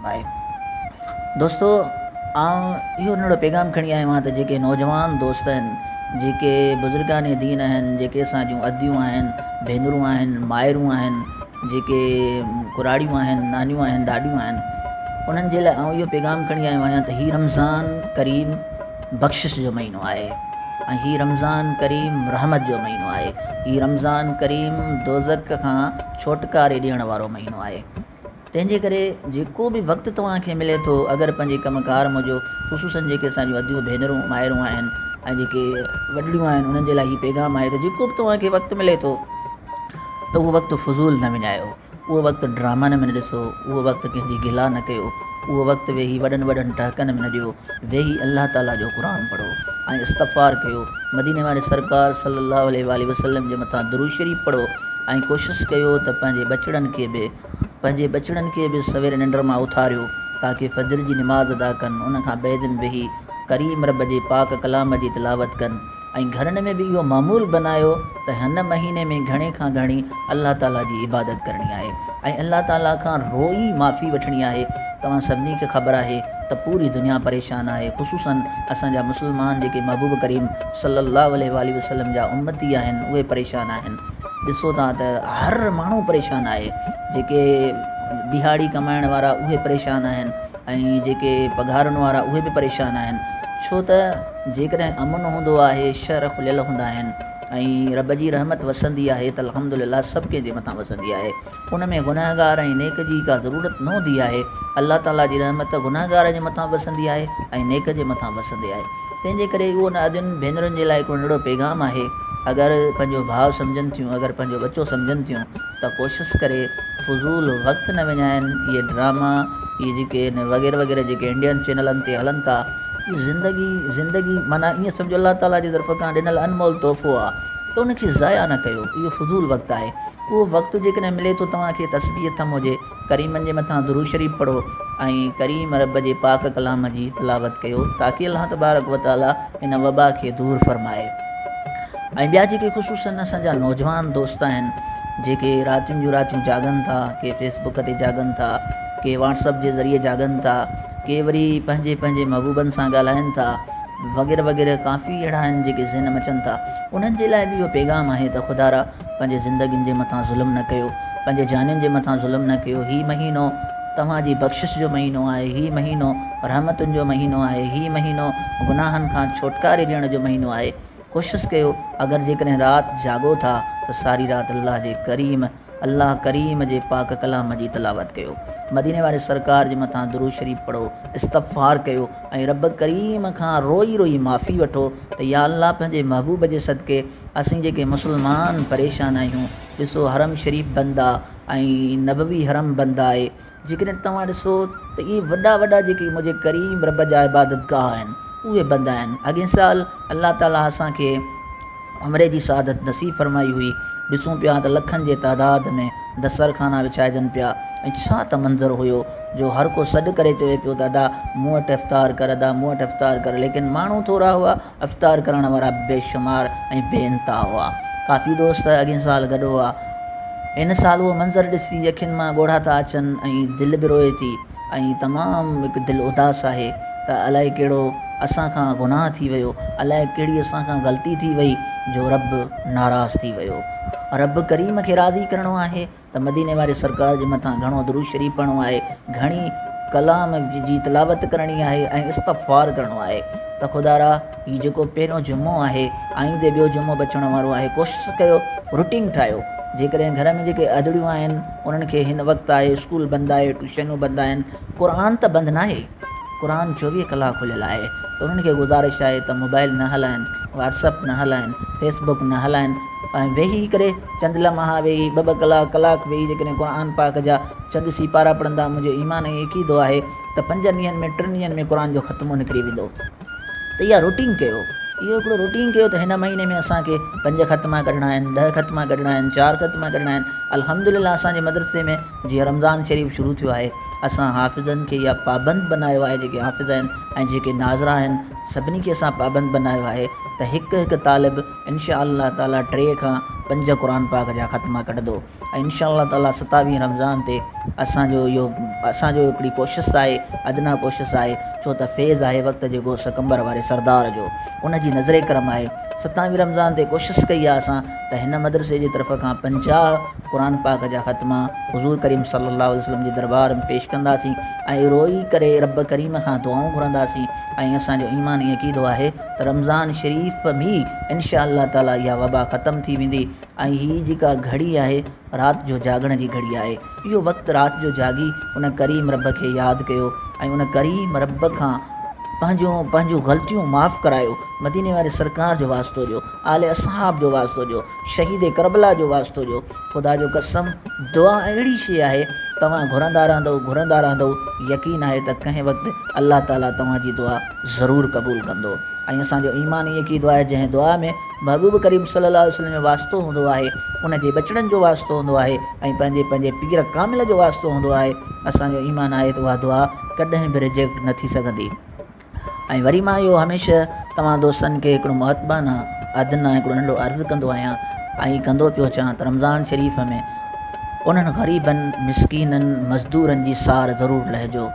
आहे। दोस्तो इहो नंढो पैगाम खणी आयो आहियां त जेके नौजवान दोस्त आहिनि, जेके बुज़ुर्गान दीन आहिनि, जेके असां जूं अदियूं आहिनि, भेनरूं आहिनि, माइरूं आहिनि, जेके कुराड़ियूं आहिनि, नानियूं आहिनि, ॾाॾियूं आहिनि, उन्हनि जे लाइ इहो पैगाम खणी आयो आहियां त हीउ रमज़ान करीम बख़्शिश जो महीनो आहे ऐं हीउ रमज़ान करीम रहमत जो महीनो आहे। हीउ रमज़ान करीम दोज़ख खां छोटकारे ॾियण वारो महीनो आहे। तंहिंजे करे जेको बि वक़्तु तव्हांखे मिले थो, अगरि पंहिंजे कमकार मुंहिंजो ख़ुशूसन जेके असांजूं अदियूं भेनरूं माइरूं आहिनि ऐं जेके वॾड़ियूं आहिनि, उन्हनि जे लाइ हीउ पैगाम आहे त जेको बि तव्हांखे वक़्तु मिले थो त उहो वक़्तु फज़ूल न विञायो, उहो वक़्तु ड्रामा न में ॾिसो, उहो वक़्तु कंहिंजी गिला न कयो, उहो वक़्तु वेही वॾनि वॾनि टहकनि में न ॾियो, वेही अल्लाह ताला जो क़ुर पढ़ो ऐं इस्तग़फ़ार कयो, मदीने वारे सरकार सल्लल्लाहु अलैहि वसल्लम जे मथां दुरूद शरीफ़ पढ़ो ऐं कोशिशि कयो त पंहिंजे बचड़नि खे बि सवेर निंड मां उथारियो ताकी फजर जी निमाज़ अदा कनि, उनखां बैदि में वेही करीम रब जे पाक कलाम जी तिलावत कनि ऐं घरनि में बि इहो मामूल बनायो त हिन महीने में घणे खां घणी अल्लाह ताला जी इबादत करणी आहे ऐं अल्लाह ताला खां रोई माफ़ी वठणी आहे। तव्हां सभिनी खे ख़बर आहे त पूरी दुनिया परेशान आहे, ख़ुशूसन असांजा मुस्लमान जेके महबूब करीम सल्लल्लाहु अलैहि वसल्लम जा उम्मती आहिनि, उहे परेशान आहिनि। ॾिसो था त हर माण्हू परेशान आहे, जेके दिहाड़ी कमाइण वारा उहे परेशान आहिनि ऐं जेके पघारनि वारा उहे बि परेशान आहिनि। छो त जेकॾहिं अमन हूंदो आहे, शर खुलियल हूंदा आहिनि ऐं रब जी रहमत वसंदी आहे त अल्हम्दुलिल्लाह सभु कंहिंजे मथां वसंदी आहे। उन में गुनाहगार ऐं नेक जी का ज़रूरत न हूंदी आहे। अल्लाह ताला जी रहमत गुनाहगार जे मथां वसंदी आहे ऐं नेक जे मथां वसंदी आहे। तंहिंजे करे उहो अदियुनि भेनरुनि जे लाइ हिकिड़ो नंढड़ो पैगाम आहे। अगरि पंहिंजो भाउ सम्झनि थियूं, अगरि पंहिंजो बचो सम्झनि थियूं त कोशिशि करे फज़ूल वक़्तु न विञाइनि। इहे ड्रामा, इहे जेके वग़ैरह वग़ैरह जेके इंडियन चैनलनि ते हलनि था, ज़िंदगी माना ईअं सम्झो अल्लाह ताला जी तरफ़ खां ॾिनल अनमोल तोहफ़ो आहे, त उनखे ज़ाया न कयो। इहो फज़ूल वक़्तु आहे। उहो वक़्तु जेकॾहिं मिले थो तव्हांखे तस्बीह थम हुजे, करीमनि जे मथां दुरूद शरीफ़ पढ़ो ऐं करीम रब जे पाक कलाम जी तिलावत कयो ताकी अल्लाह तबारक व तआला इन वबा खे दूर फरमाए। ऐं ॿिया जेके ख़ुशूसन असांजा नौजवान दोस्त आहिनि, जेके रातियुनि जूं रातियूं जागनि था, के फेसबुक ते जागनि था, के व्हाट्सअप जे ज़रिए जागनि था, के वरी पंहिंजे महबूबनि सां ॻाल्हाइनि था, वग़ैरह वग़ैरह काफ़ी अहिड़ा आहिनि जेके ज़हन मचनि था। उन्हनि जे लाइ बि इहो पैगाम आहे त ख़ुदारा पंहिंजे ज़िंदगियुनि जे मथां ज़ुल्म न कयो, पंहिंजे जानियुनि जे मथां ज़ुल्म न कयो। हीउ महीनो तव्हांजी बख़्शिश जो महीनो आहे, हीउ महीनो रहमतुनि जो महीनो आहे, हीउ महीनो गुनाहनि खां छोटकारे ॾियण जो महीनो आहे। कोशिशि कयो, अगरि जेकॾहिं राति जागो था त सारी राति अल्लाह करीम जे पाक कलाम जी तिलावत कयो, मदीने वारे सरकार जे मथां दुरूद शरीफ़ पढ़ो, इस्तग़फ़ार कयो ऐं रब करीम खां रोई रोई माफ़ी वठो त या अल्लाह पंहिंजे महबूब जे सदके असीं जेके मुस्लमान परेशान आहियूं। ॾिसो हरम शरीफ़ बंदि आहे ऐं नबवी हरम बंदि आहे। जेकॾहिं तव्हां ॾिसो त इहे वॾा जेके मुंहिंजे करीम रब जा इबादतगाह आहिनि, उहे बंदि आहिनि। अॻे साल अल्लाह ताला असांखे उमिरि जी सआदत नसीब फरमाई हुई। ॾिसूं पिया त लखनि जे तइदाद में दस्तरखाना विछाइजनि पिया ऐं छा त मंज़रु हुयो जो हर को सॾु करे चवे पियो दादा मूं वटि इफ़्तार कर, दादा मूं वटि इफ़्तार कर। लेकिन माण्हू थोरा हुआ, इफ़्तार करण वारा बेशुमार ऐं बेइंतिहा हुआ। काफ़ी दोस्त अॻे साल गॾु हुआ। हिन साल उहो मंज़रु ॾिसी अखियुनि मां ॻोढ़ा था अचनि ऐं दिलि बि रोए थी ऐं तमामु हिकु दिलि उदास आहे त अलाए कहिड़ो असांखां गुनाह थी वियो, अलाए कहिड़ी असांखां ग़लती थी वई जो रब नाराज़ थी वियो। रब करीम खे राज़ी करिणो आहे त मदीने वारे सरकार जे मथां घणो दुरूद शरीफ़ पढ़णो आहे, घणी कलाम जी तिलावत करणी आहे ऐं इस्तग़फ़ार करिणो आहे त ख़ुदारा हीउ जेको पहिरियों जुमो आहे, आईंदे ॿियो जुमो बि अचण वारो आहे। कोशिशि कयो, रूटीन ठाहियो। जेकॾहिं घर में जेके अदड़ियूं आहिनि उन्हनि खे हिन वक़्तु आहे, स्कूल बंदि आहे, ट्यूशनूं बंदि आहिनि, क़ुर त बंदि न आहे, क़ुर 24 कलाक खुलियल आहे। त उन्हनि खे गुज़ारिश आहे त मोबाइल न हलाइनि, व्हाट्सअप न हलाइनि, फेसबुक न हलाइनि ऐं वेही करे चंद लम्हा वेही ॿ कलाक वेही जेकॾहिं क़ुर पाक जा चंद सीपारा पढ़ंदा, मुंहिंजो ईमान यकीदो आहे त 5 ॾींहंनि में 3 ॾींहंनि में क़ुर जो ख़त्मो निकिरी वेंदो। त इहा रूटीन कयो, इहो हिकिड़ो रूटीन कयो त हिन महीने में असांखे 5 ख़त्मा कढणा आहिनि, 10 ख़त्मा कढणा आहिनि, 4 ख़त्मा कढणा आहिनि। अल्हम्दुलिल्लाह असांजे मदरसे में जीअं रमज़ान शरीफ़ शुरू थियो आहे, असां हाफ़िज़नि खे इहा पाबंद बनायो आहे। जेके हाफ़िज़ आहिनि ऐं जेके नाज़रा आहिनि सभिनी खे असां पाबंद बनायो आहे त हिकु तालिब इंशा अल्लाह ताला 3 खां 5 क़ुर पाक जा ख़त्मा कढंदो ऐं इंशा अल्लाह ताला 27 रमज़ान ते असांजो इहो असांजो हिकिड़ी कोशिशि आहे, अदना कोशिशि आहे, छो त फैज़ आहे वक़्त जे गो सकंबर वारे सरदार जो, उन जी नज़रे करम आहे। 27 रमज़ान ते कोशिशि कई आहे असां त हिन मदरसे जी तरफ़ खां 50 क़ुर पाक जा ख़त्मा हुज़ूर करीम सल्लल्लाहु अलैहि वसल्लम जे दरबार में पेश कंदासीं ऐं रोई करे रब करीम खां दुआऊं घुरंदासीं। ऐं असांजो ईमान ईअं क़ीदो आहे त रमज़ान शरीफ़ में इंशा अल्लाह ताला इहा वबा ख़तमु थी वेंदी। ऐं हीअ जेका घड़ी आहे राति जो जागण जी घड़ी आहे, इहो वक़्तु राति जो जागी उन करीम रब खे यादि कयो ऐं उन करीम रब खां पंहिंजूं ग़लतियूं माफ़ु करायो। मदीने वारे सरकार जो वास्तो ॾियो, आले असहाब जो वास्तो ॾियो, शहीद करबला जो वास्तो ॾियो। ख़ुदा जो कसम दुआ अहिड़ी शइ आहे, तव्हां घुरंदा रहंदव, यकीन आहे त कंहिं वक़्तु अल्लाह ताला तव्हांजी दुआ ज़रूरु क़बूलु कंदो। ऐं असांजो ईमान ईअं क़ीदो आहे जंहिं दुआ में महबूब करीम सल्लल्लाहु अलैहि वसल्लम जो वास्तो हूंदो आहे, उन जे बचड़नि जो वास्तो हूंदो आहे ऐं पंहिंजे पीर कामिल जो वास्तो हूंदो आहे, असांजो ईमान आहे त उहा दुआ कॾहिं बि रिजेक्ट न थी सघंदी। ऐं वरी मां इहो हमेशह तव्हां दोस्तनि खे हिकिड़ो मुअतबाना अदना हिकिड़ो नंढो अर्ज़ु कंदो आहियां ऐं कंदो पियो अचां त रमज़ान शरीफ़ में उन्हनि ग़रीबनि मिसकीननि मज़दूरनि जी सार ज़रूरु लहिजो,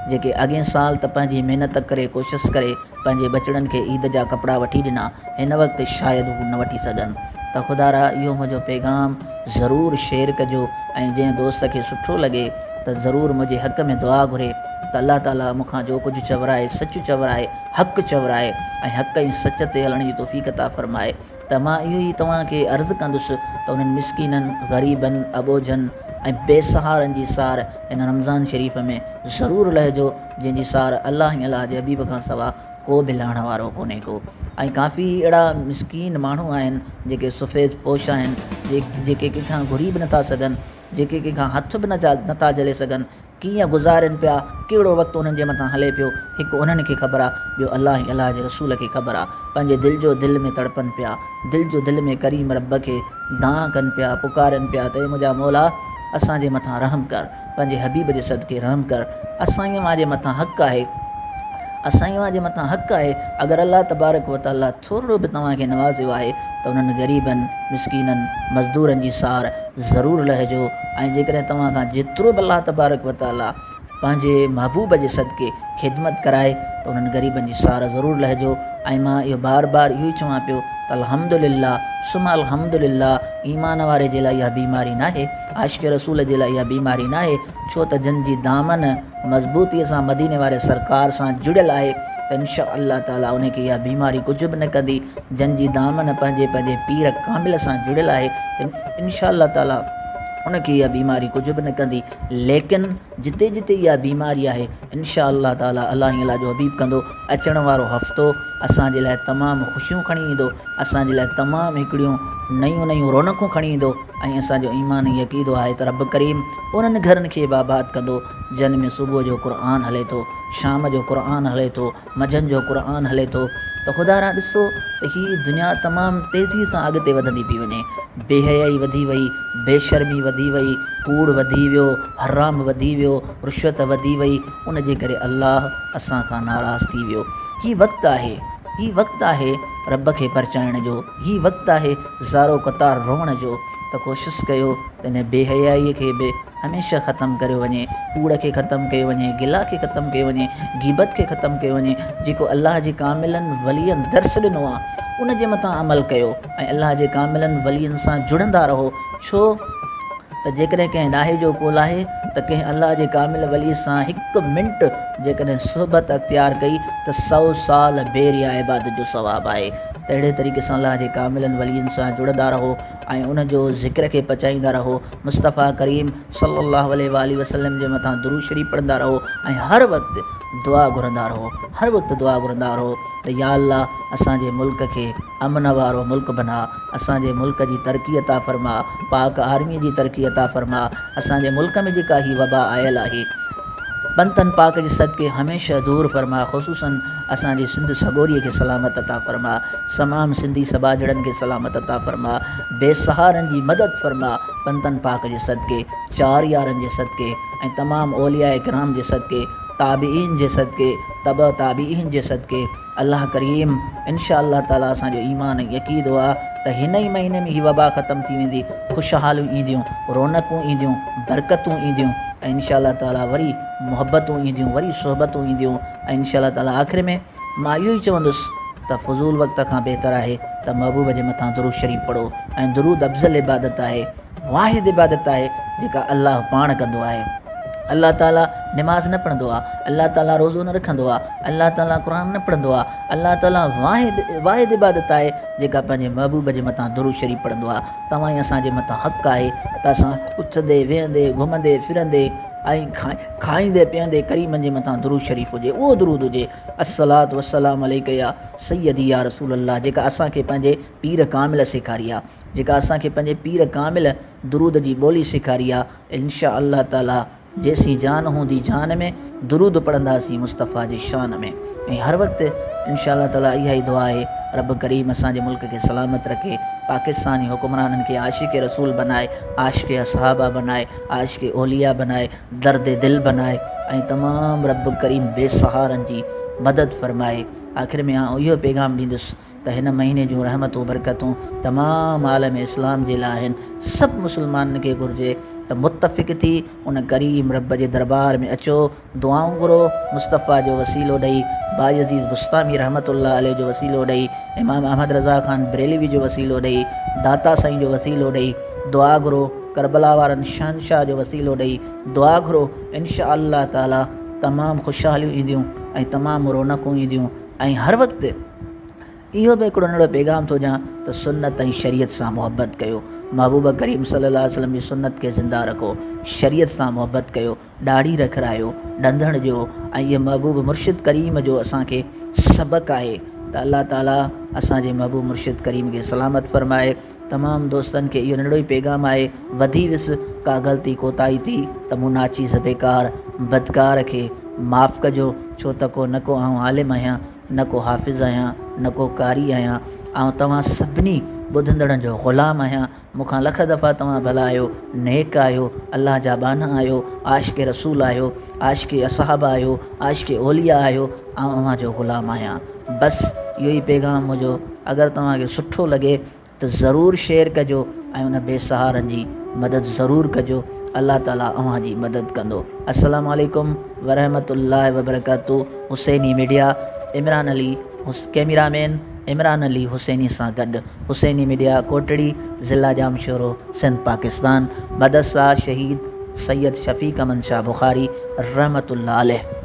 जेके अॻे साल त पंहिंजी महिनत करे कोशिशि करे पंहिंजे बचड़नि खे ईद जा कपिड़ा वठी ॾिना, हिन वक़्तु शायदि हू न वठी सघनि। त ख़ुदारा इहो मुंहिंजो पैगाम ज़रूरु शेयर कजो ऐं जंहिं दोस्त खे सुठो लॻे त ज़रूरु मुंहिंजे हक़ में दुआ घुरे त अल्लाह ताला मूंखां जो कुझु चवराए सचु चवराए, हक़ु चवराए ऐं हक़ ऐं सच ते हलण जी तौफ़ीक़ अता फरमाए। त मां इहो ई तव्हांखे अर्ज़ु कंदुसि त उन्हनि मिसकीननि, ग़रीबनि, अबोजनि ऐं बेसहारनि जी सार हिन रमज़ान शरीफ़ में ज़रूरु लहिजो, जंहिंजी सार अल्लाह ऐं अल्लाह जे हबीब खां सवा को बि लहण वारो कोन्हे को। ऐं काफ़ी अहिड़ा मिसकीन माण्हू आहिनि जेके सफ़ेद पोश आहिनि, जेके कंहिंखां घुरी बि नथा सघनि, जेके कंहिंखां हथ बि नथा झले सघनि, कीअं गुज़ारनि पिया, कहिड़ो वक़्तु उन्हनि जे मथां हले पियो, हिकु उन्हनि खे ख़बर आहे, ॿियो अल्लाह ऐं अल्लाह जे रसूल खे ख़बर आहे। पंहिंजे दिलि में तड़पनि पिया, दिलि में करीम रब खे दां कनि पिया, पुकारनि पिया त मुंहिंजा मौला असांजे मथां रहम कर, पंहिंजे हबीब जे सदके रहम कर, असांजे मां जे मथां हक़ु आहे, अगरि अल्लाह तबारक व तआला थोरो बि तव्हांखे नवाज़ियो आहे त उन्हनि ग़रीबनि, मिसकीननि, मज़दूरनि जी सार ज़रूरु लहिजो। ऐं जेकॾहिं तव्हां खां जेतिरो बि अल्लाह तबारक व तआला पंहिंजे महबूब जे सदके ख़िदमत कराए त उन्हनि ग़रीबनि जी सार ज़रूरु लहिजो। ऐं मां इहो बार इहो ई चवां पियो त अल्हम्दुलिल्लाह सुम्मा अल्हम्दुलिल्लाह, ईमान वारे जे लाइ इहा बीमारी न आहे, आशिक़ रसूल जे लाइ इहा बीमारी न आहे, छो त जंहिंजी दामन मज़बूतीअ सां मदीने वारे सरकार सां जुड़ियल आहे त इंशा अल्लाह ताला उनखे इहा बीमारी कुझु बि न कंदी। जंहिंजी दामन पंहिंजे पीर कामिल सां जुड़ियल आहे त इंशा अल्लाह ताला उनखे इहा बीमारी कुझु बि न कंदी। लेकिन जिते जिते इहा बीमारी आहे इंशा अल्लाह ताला अल्लाह अल्लाह जो हबीब कंदो, अचण वारो हफ़्तो असांजे लाइ तमामु ख़ुशियूं खणी ईंदो, असांजे लाइ तमामु हिकिड़ियूं नयूं रौनकूं खणी ईंदो। ऐं असांजो ईमान यक़ीदो आहे त रब करीम उन्हनि घरनि खे बाबाद कंदो जिन में सुबुह जो क़ुर हले थो, शाम जो क़ुर हले थो, मंझंदि जो क़ुर हले थो। त ख़ुदारा ॾिसो त हीअ दुनिया तमामु तेज़ीअ सां अॻिते वधंदी पई वञे, बेहयाई वधी वई, बेशर्मी वधी वई, कूड़ वधी वियो, हराम वधी वियो, रिश्वत वधी वई, उन जे करे अल्लाह असां खां नाराज़ थी वियो। हीअ वक़्तु आहे रब खे परचाइण जो, हीअ वक़्तु आहे ज़ारो क़तार रोअण जो। त कोशिशि कयो त हिन बेहयाईअ खे बि हमेशह ख़तमु कयो वञे, कूड़ खे ख़तमु कयो वञे, गिला खे ख़तमु कयो वञे, गीबत खे ख़तमु कयो वञे। जेको अल्लाह जे कामिलनि वलियनि दर्स ॾिनो आहे उन जे मथां अमल कयो ऐं अल्लाह जे कामिलनि वलियनि सां जुड़ंदा रहो। छो त जेकॾहिं कंहिं ॾाहे जो कोल आहे त कंहिं अल्लाह जे कामिल वली सां हिकु मिंट जेकॾहिं सोहबत अख़्तियार कई त 100 साल बेरिया इबादत जो सवाबु आहे। त अहिड़े तरीक़े सां अल्लाह जे कामिलनि वलियनि सां जुड़ंदा रहो ऐं उन जो ज़िक्र खे पचाईंदा रहो, मुस्तफ़ा करीम सल्लल्लाहु अलैहि वसल्लम जे मथां दुरूद शरीफ़ पढ़ंदा रहो ऐं हर वक़्तु दुआ घुरंदा रहो त या अल्लाह असांजे मुल्क खे अमन वारो मुल्क बना, असांजे मुल्क जी तरक़ी अता फरमा, पाक आर्मीअ जी तरक़ी अता फरमा, असांजे मुल्क में जेका ही वबा आयल आहे पंथनि पाक जे सदके हमेशह दूर फरमा, ख़ुसूसन असांजे सिंध सगोरीअ खे सलामत अता फरमा, तमामु सिंधी सबाजड़नि खे सलामत अता फरमा, बेसहारनि जी मदद फरमा पंथनि पाक जे सदके, 4 यारनि जे सदके ऐं तमामु औलिया किराम जे सदके, ताबीन जे सदके, तबा ताबीन जे सदके। अल्लाह करीम इंशा अल्लाह ताला असांजो ईमान यक़ीदो आहे त हिन ई महीने में ही वबा ख़तमु थी वेंदी, ख़ुशहालियूं ईंदियूं, रौनकूं ईंदियूं, बरकतूं ईंदियूं ऐं इंशाअल्लाह ताला वरी मुहबतूं ईंदियूं, वरी सोहबतूं ईंदियूं। ऐं इंशाअल्लाह ताला आख़िर में मां इहो ई चवंदुसि त फ़ुज़ूल वक़्त खां बहितर आहे त महबूब जे मथां दुरूद शरीफ़ पढ़ो। ऐं दुरूद अफ़ज़ल इबादत आहे, वाहिद इबादत आहे जेका अल्लाह पाण कंदो आहे। अल्लाह ताला नमाज़ न पढ़ंदो आहे, अल्लाह ताला रोज़ो न रखंदो आहे, अल्लाह ताला क़ुर न पढ़ंदो आहे। अल्लाह ताला वाहिद इबादत आहे जेका पंहिंजे महबूब जे मथां दुरूद शरीफ़ पढ़ंदो आहे। तव्हां ई असांजे मथां हक़ आहे त असां उथंदे वेहंदे घुमंदे फिरंदे ऐं खाईंदे पीअंदे करीमनि जे मथां दुरूद शरीफ़ हुजे, उहो दुरूद हुजे अस्सलातु वस्सलाम अलैका या सय्यदी या रसूल अल्लाह, जेका असांखे पंहिंजे पीर कामिल सेखारी आहे, जेका असांखे पंहिंजे पीर कामिल दुरूद जी ॿोली सेखारी आहे। इंशा अल्लाह ताला जेसीं जान हूंदी जान में दुरूद पढ़ंदासीं मुस्तफ़ा जी शान में। ऐं हर वक़्तु इंशा अल्लाह ताला इहा ई दुआ आहे रब करीम असांजे मुल्क खे सलामत रखे, पाकिस्तानी हुक्मराननि खे आशिक़ रसूल बनाए, आशिक़ असहाबा बनाए, आशिक़ ओलिया बनाए, दर्द दिल बनाए ऐं तमामु रब करीम बेसहारनि जी मदद फ़रमाए। आख़िर में आउं इहो पैगाम ॾींदुसि त हिन महीने जूं रहमतूं बरकतूं तमामु आलम इस्लाम जे लाइ आहिनि। सभु मुस्लमाननि खे घुरिजे त मुतफ़िक़ थी उन करीम रब जे दरबार में अचो, दुआऊं घुरो, मुस्तफ़ा जो वसीलो ॾेई, बायज़ीद बुस्तामी रहमतुल्लाह अलैह जो वसीलो ॾेई, इमाम अहमद रज़ा ख़ान बरेलवी जो वसीलो ॾेई, दाता साईं जो वसीलो ॾेई दुआ घुरो, करबला वारनि शहनशाह जो वसीलो ॾेई दुआ घुरो। इंशा अल्लाह ताला तमामु ख़ुशहालियूं ईंदियूं ऐं तमामु रौनकूं ईंदियूं। ऐं हर वक़्तु इहो बि हिकिड़ो नंढो पैगाम थो ॾियां त सुन्नत ऐं शरीयत सां मुहबत कयो, महबूब करीम सल्लल्लाहु अलैहि वसल्लम जी सुन्नत खे ज़िंदा रखो, शरीयत सां मुहबत कयो, ॾाढ़ी रखरायो, ॾंदण जो। ऐं इहे महबूब मुर्शिद करीम जो असांखे सबक़ु आहे त अल्लाह ताला असांजे महबूब मुर्शिद करीम खे सलामत फ़रमाए। तमामु दोस्तनि खे इहो नंढो ई पैगाम आहे, वधी वियुसि का ग़लती कोताही थी त मूं नाचीस बेकार बदकार खे माफ़ु कजो, छो त न को आउं आलिम आहियां, न को हाफ़िज़ आहियां, न को कारी आहियां, ऐं तव्हां सभिनी ॿुधंदड़नि जो ग़ुलाम आहियां। मूंखां लख दफ़ा तव्हां भला आहियो, नेक आहियो, अल्लाह जा बाना आहियो, आशिक़ रसूल आहियो, आशिक़ असहाबा आहियो, आशिक़ ओलिया आहियो, ऐं अव्हां जो ग़ुलाम आहियां। बसि इहो ई पैगाम मुंहिंजो, अगरि तव्हांखे सुठो लॻे त ज़रूरु शेयर कजो ऐं उन बेसहारनि जी मदद ज़रूरु कजो। अल्लाह ताला अव्हां जी मदद कंदो। अस्सलामु अलैकुम वरहमतुल्लाहि वबरकातुहू। हुसैनी मीडिया, इमरान अली कैमरामैन इमरान अली हुसैनी सां गॾु, हुसैनी मीडिया कोटड़ी, ज़िला जामशोरो, सिंध पाकिस्तान। मदरसा शहीद सैयद शफ़ीक़ अमन शाह बुखारी रहमतुल्लाह अलैह।